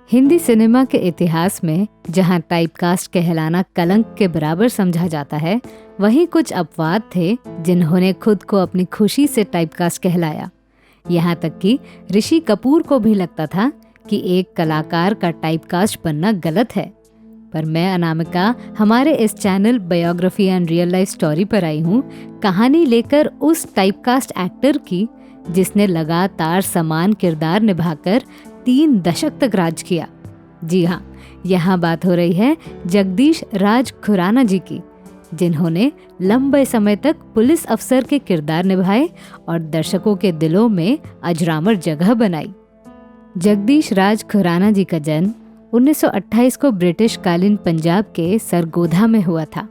Hindi cinema के इतिहास में जहां टाइपकास्ट कहलाना कलंक के बराबर समझा जाता है, वहीं कुछ अपवाद थे जिन्होंने खुद को अपनी खुशी से टाइपकास्ट कहलाया। यहाँ तक कि ऋषि कपूर को भी लगता था कि एक कलाकार का टाइपकास्ट बनना गलत है। पर मैं अनामिका हमारे इस channel biography and real life story पर आई हूँ, कहानी लेकर उस टाइपकास्ट एक्टर की जिसने लगातार समान किरदार निभाकर 3 दशक तक राज किया। जी हाँ, यहाँ बात हो रही है जगदीश राज खुराना जी की, जिन्होंने लंबे समय तक पुलिस अफसर के किरदार निभाए और दर्शकों के दिलों में अजरामर जगह बनाई। जगदीश राज खुराना जी का जन्म 1928 को ब्रिटिश कालीन पंजाब के सरगोधा में हुआ था।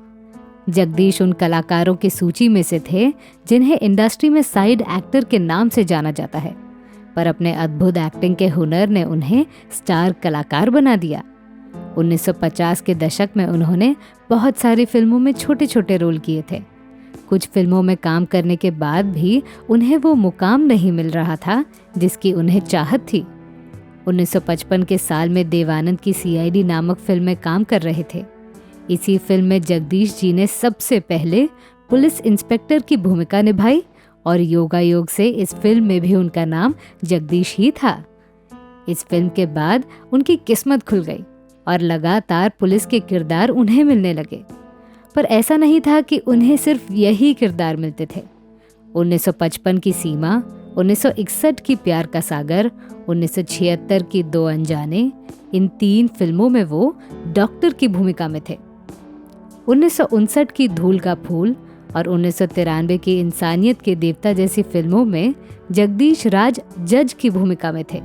जगदीश उन कलाकारों की सूची में से थे जिन्हें इंडस्ट्री में साइड एक्टर के नाम से जाना जाता है, पर अपने अद्भुत एक्टिंग के हुनर ने उन्हें स्टार कलाकार बना दिया। 1950 के दशक में उन्होंने बहुत सारी फिल्मों में छोटे छोटे रोल किए थे। कुछ फिल्मों में काम करने के बाद भी उन्हें वो मुकाम नहीं मिल रहा था जिसकी उन्हें चाहत थी। 1955 के साल में देवानंद की सीआईडी नामक फिल्म में काम कर रहे थे। इसी फिल्म में जगदीश जी ने सबसे पहले पुलिस इंस्पेक्टर की भूमिका निभाई और योगायोग से इस फिल्म में भी उनका नाम जगदीश ही था। इस फिल्म के बाद उनकी किस्मत खुल गई और लगातार पुलिस के किरदार उन्हें मिलने लगे। पर ऐसा नहीं था कि उन्हें सिर्फ यही किरदार मिलते थे। 1955 की सीमा, 1961 की प्यार का सागर, 1976 की 2 अनजाने, इन 3 फिल्मों में वो डॉक्टर की भूमिका में थे। 1959 की धूल का फूल और 1993 की इंसानियत के देवता जैसी फिल्मों में जगदीश राज जज की भूमिका में थे।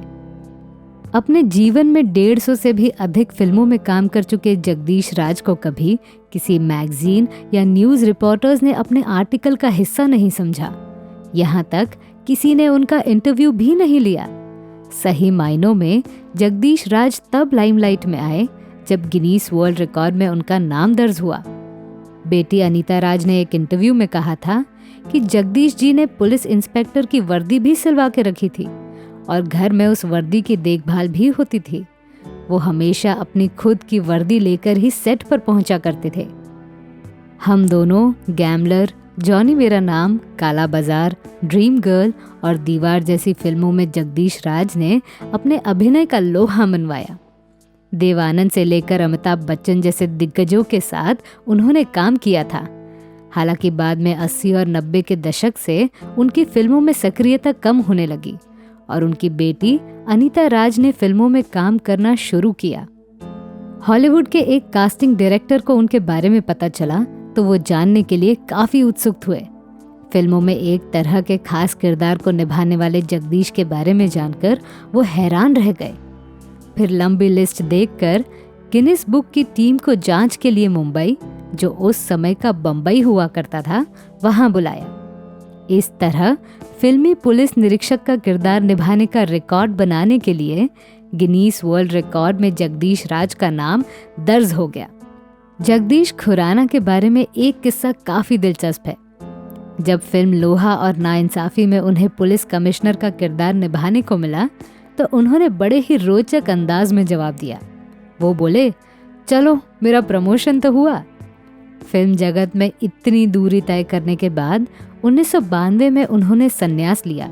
अपने जीवन में 150 से भी अधिक फिल्मों में काम कर चुके जगदीश राज को कभी किसी मैगजीन या न्यूज़ रिपोर्टर्स ने अपने आर्टिकल का हिस्सा नहीं समझा। यहाँ तक किसी ने उनका इंटरव्यू भी नहीं लिया। सही मायनों में जगदीश राज तब लाइमलाइट में आए जब गिनीज वर्ल्ड रिकॉर्ड में उनका नाम दर्ज हुआ। बेटी अनीता राज ने एक इंटरव्यू में कहा था कि जगदीश जी ने पुलिस इंस्पेक्टर की वर्दी भी सिलवा के रखी थी और घर में उस वर्दी की देखभाल भी होती थी। वो हमेशा अपनी खुद की वर्दी लेकर ही सेट पर पहुंचा करते थे। हम दोनों, गैमलर, जॉनी मेरा नाम, काला बाजार, ड्रीम गर्ल और दीवार जैसी फिल्मों में जगदीश राज ने अपने अभिनय का लोहा मनवाया। देवानंद से लेकर अमिताभ बच्चन जैसे दिग्गजों के साथ उन्होंने काम किया था। हालांकि बाद में 80 और 90 के दशक से उनकी फिल्मों में सक्रियता कम होने लगी और उनकी बेटी अनीता राज ने फिल्मों में काम करना शुरू किया। हॉलीवुड के एक कास्टिंग डायरेक्टर को उनके बारे में पता चला तो वो जानने के लिए काफी उत्सुक हुए। फिल्मों में एक तरह के खास किरदार को निभाने वाले जगदीश के बारे में जानकर वो हैरान रह गए। फिर लंबी लिस्ट देखकर गिनीज बुक की टीम को जांच के लिए मुंबई, जो उस समय का बम्बई हुआ करता था, वहां बुलाया। इस तरह फिल्मी पुलिस निरीक्षक का किरदार निभाने का रिकॉर्ड बनाने के लिए गिनीज वर्ल्ड रिकॉर्ड में जगदीश राज का नाम दर्ज हो गया। जगदीश खुराना के बारे में एक किस्सा काफी दिलचस्प है। जब फिल्म लोहा और नाइंसाफी में उन्हें पुलिस कमिश्नर का किरदार निभाने को मिला तो उन्होंने बड़े ही रोचक अंदाज में जवाब दिया। वो बोले, चलो मेरा प्रमोशन तो हुआ। फिल्म जगत में इतनी दूरी तय करने के बाद 1992 में उन्होंने संन्यास लिया।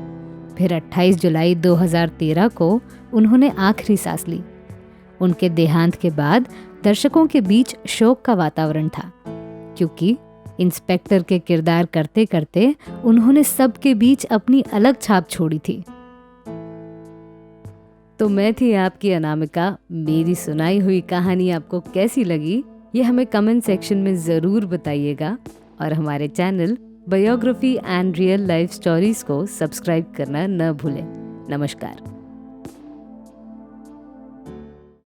फिर 28 जुलाई 2013 को उन्होंने आखिरी सांस ली। उनके देहांत के बाद दर्शकों के बीच शोक का वातावरण था, क्योंकि इंस्पेक्टर के किरदार करते करते उन्होंने सबके बीच अपनी अलग छाप छोड़ी थी। तो मैं थी आपकी अनामिका। मेरी सुनाई हुई कहानी आपको कैसी लगी ये हमें कमेंट सेक्शन में ज़रूर बताइएगा और हमारे channel biography and real life stories को सब्सक्राइब करना न भूलें। नमस्कार।